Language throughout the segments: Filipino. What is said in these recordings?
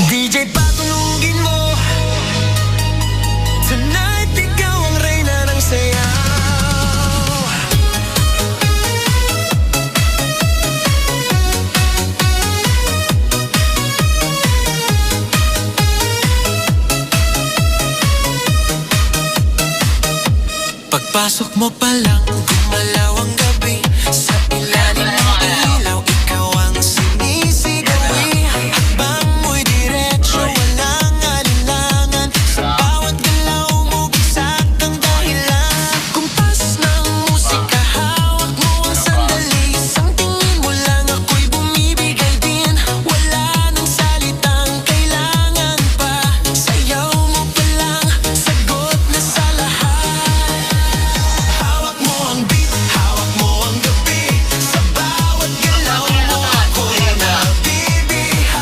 DJ patulugin mo. Tonight ikaw ang reyna ng sayaw. Pagpasok mo pa lang, gumalaw ang gabi. Sa ilalim ng ilaw, ikaw ang sinisigawi. Hakbang mo'y diretso, walang alinlangan. Sa bawat galaw mo, bagsak ang dahilan. Kumpas ng musika, hawak mo ang sandali. Isang tingin mo lang, ako'y bumibigay din. Wala nang salitang kailangan pa. Sayaw mo pa lang, sagot na sa lahat. Hawak mo ang beat, hawak mo ang gabi. Sa bawat galaw mo, ako'y nabibiha.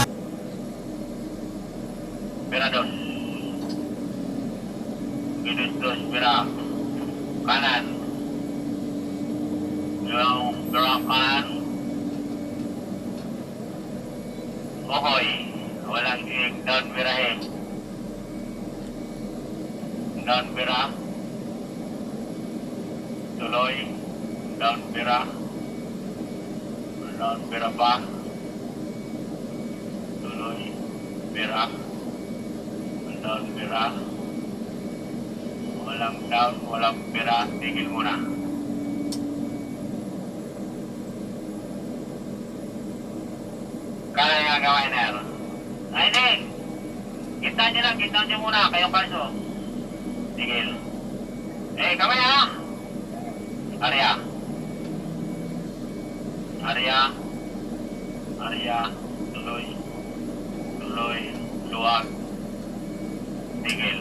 Pera dos. Minus dos, pera. Kanan. Yung gerak kanan. Ohoy. Walang ik. Down pera he. Down pera. Tuloy. Down pera. Down pera pa. Tuloy. Pera. Down pera. Walang down, walang pera. Tigil muna. Kaya nga gawain na yan. Ay, hindi. Kita nyo lang. Kita nyo muna. Kayong kalso. Tigil. Kamay ha. Arya. Arya. Arya. Tuloy. Tuloy. Luwag. Tigil.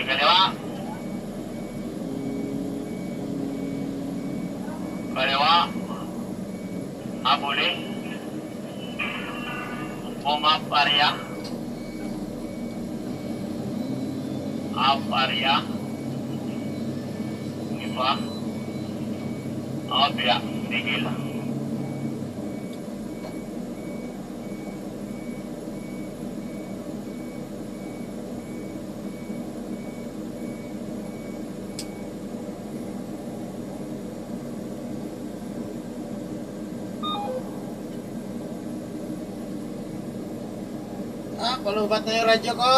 Kaliwa. Kaliwa. Abuli. Umap Arya. Up Arya. Iba. Abya. Tigil. Palubat na yung radyo ko.